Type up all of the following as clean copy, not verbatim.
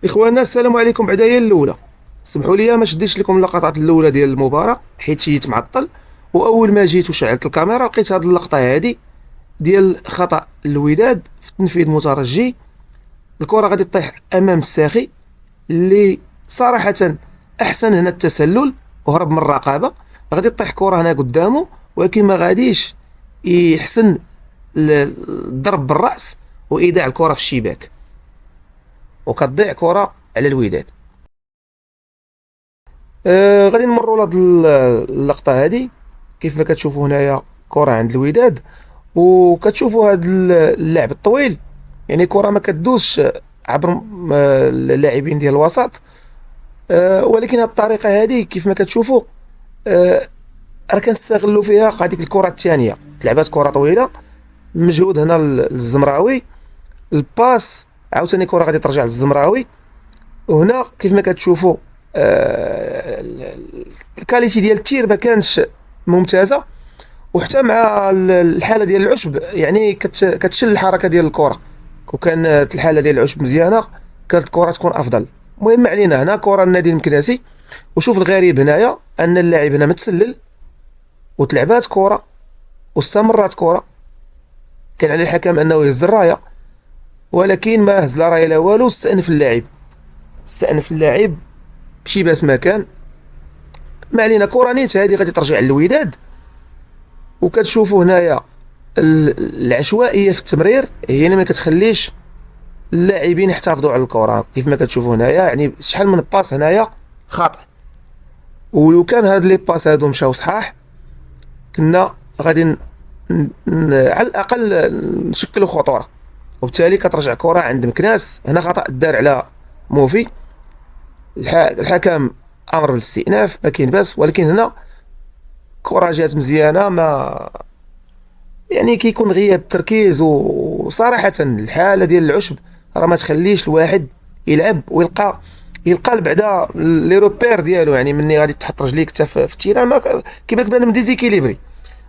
اخوانا السلام عليكم. بعدا هي الاولى، سمحوا لي ما شديتش لكم اللقطات الاولى ديال المباراه حيت جيت معطل. واول ما جيت وشعلت الكاميرا لقيت هذه اللقطه هذه ديال خطا الوداد في تنفيذ مترجي. الكره غادي تطيح امام الساخي اللي صراحه احسن هنا التسلل وهرب من الرقابه. غادي تطيح كره هنا قدامه ولكن ما غاديش يحسن الضرب بالراس وايداع الكره في الشباك، وكتضيع كره على الوداد. غادي نمروا لهاد اللقطه هذه. كيف ما كتشوفوا هنايا كره عند الوداد، وكتشوفوا هاد اللعب الطويل، يعني كره ما كدوزش عبر اللاعبين ديال الوسط. ولكن هاد الطريقه هذه كيف ما كتشوفوا راه كنستغلوا فيها هذيك الكره الثانيه. تلعبات كره طويله، مجهود هنا للزمراوي، الباس عاوتاني كره غادي ترجع للزمراوي. وهنا كيف ما كتشوفوا الكاليتي ديال التير ما كانش ممتازه، وحتى مع الحاله ديال العشب يعني كتشل الحركه ديال الكره. كون كانت الحاله ديال العشب مزيانه كانت الكره تكون افضل. المهم ما علينا، هنا كره النادي المكناسي. وشوف الغريب هنايا ان اللاعب هنا متسلل وتلعبات كره واستمرت كره. كان على الحكم انه يهز الرايه ولكن ما هز لا رايه لا والو. استأنف اللاعب بشي باس ما كان. ما علينا، كره نيت هذه غادي ترجع للوداد. وكتشوفوا هنايا العشوائيه في التمرير هي اللي ما كتخليش اللاعبين يحتفظوا على الكره. كيف ما كتشوفوا هنايا يعني شحال من باس هنايا خاطئ. ولو كان هاد لي باس هادو مشاو صحاح كنا غادي على الاقل نشكلوا خطوره، وبالتالي كترجع كره عند مكناس. هنا خطا دار على موفي. الحكم امر بالاستئناف ما كاين باس، ولكن هنا كره جات مزيانه. ما يعني كيكون غياب التركيز، وصراحه الحاله ديال العشب راه ما تخليش الواحد يلعب ويلقى بعدا لي روبير ديالو. يعني مني غادي تحط رجليك حتى في التيران كيما كبان ديزيكيليبري.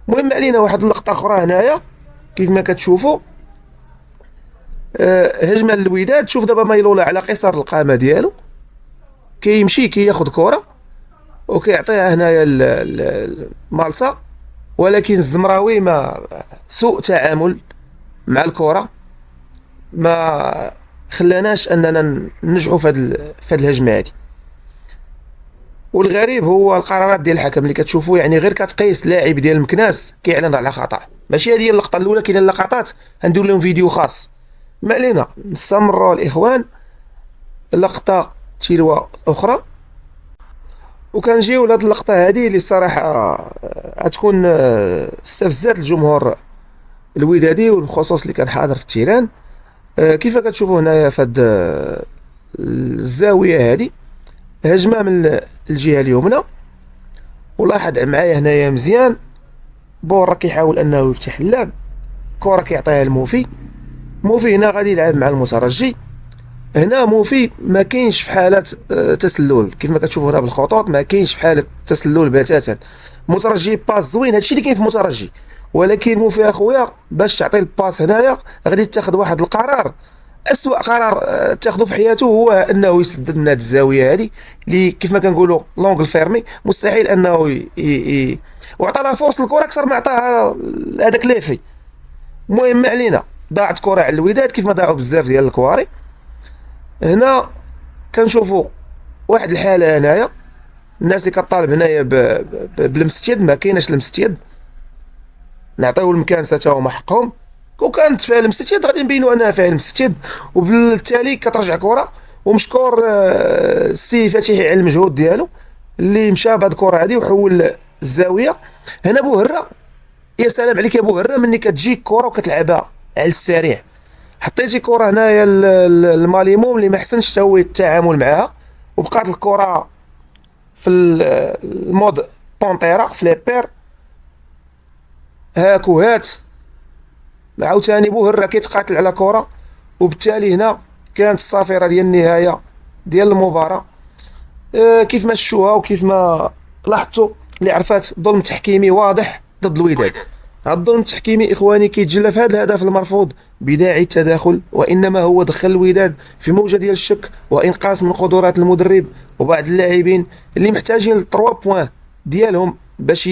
المهم علينا واحد اللقطه اخرى هنايا. كيف ما كتشوفوا هجمه للوداد. شوف دابا مايلولا على قصر القامه ديالو كيمشي كياخذ كره وكيعطيها هنايا مالصا، ولكن الزمراوي ما سوء تعامل مع الكره ما خلاناش اننا ننجحوا في هذه الهجمه هذه. والغريب هو القرارات ديال الحكم اللي كتشوفوا، يعني غير كتقيس لاعب ديال المكناس كيعلن على خطا. ماشي هذه هي اللقطه الاولى، كاين اللقطات غندير لهم فيديو خاص. ما علينا، نستمروا الاخوان. لقطه تلو اخرى، وكنجيو لهاد اللقطه هذه اللي الصراحه غتكون استفزات الجمهور الودادي وبخصوص اللي كان حاضر في التيران. كيف كتشوفوا هنايا في هاد الزاويه هذه هجمه من الجهه اليمنى. ولاحظ معايا هنايا مزيان، بورا كيحاول انه يفتح اللعب، كره كيعطيها لموفي. موفي هنا غادي يلعب مع المترجي. هنا موفي ما كاينش في حاله تسلل. كيف ما كتشوفوا هنا بالخطوط ما كاينش في حاله تسلل بتاتا. مترجي باس زوين، هادشي اللي كاين في مترجي. ولكن موفي اخويا باش تعطي الباس هنايا غادي تاخذ واحد القرار، اسوأ قرار تاخذه في حياته هو انه يسدد من هذه الزاويه هذه اللي كيف ما كنقولوا لونغل فيرمي. مستحيل انه وعطى لها فرصه الكره اكثر ما عطاها هذاك ليفي. المهم ما علينا، ضاعت كره على الوداد كيف ما ضاعوا بزاف ديال الكواري. هنا كنشوفوا واحد الحاله هنايا، الناس اللي كطالب هنايا بلمس يد. ما كايناش لمس يد، نعطيو المكانسه تا هما حقهم. وكانت فيها لمسه يد غادي نبينوا انها فيها لمسه يد، وبالتالي كترجع كره. ومشكور السي فتحي على المجهود ديالو اللي مشى بهاد الكره هذه وحول الزاويه. هنا بوهره، يا سلام عليك يا بوهره، مني كتجيك كره وكتلعبها على السريع. حطيتي كره هنايا الماليموم اللي ما حسنش حتى هو التعامل معها، وبقات الكره في المود بونطيرا فليبير هاك وهات. عاوتاني بوهره كيتقاتل على كره، وبالتالي هنا كانت الصافره ديال النهايه ديال المباراه. كيف ما شفتوها وكيف ما لاحظتوا اللي عرفات ظلم تحكيمي واضح ضد الوداد. هاد الظلم التحكيمي إخواني كيتجلى في هذا الهدف المرفوض بداعي التداخل، وإنما هو دخل الوداد في موجة ديال الشك وإنقاص من قدرات المدرب وبعض اللاعبين اللي محتاجين التروا بوان ديالهم باش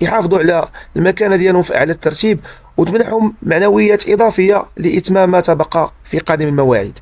يحافظوا على المكانة ديالهم في أعلى الترتيب، وتمنحهم معنويات إضافية لإتمام ما تبقى في قادم المواعيد.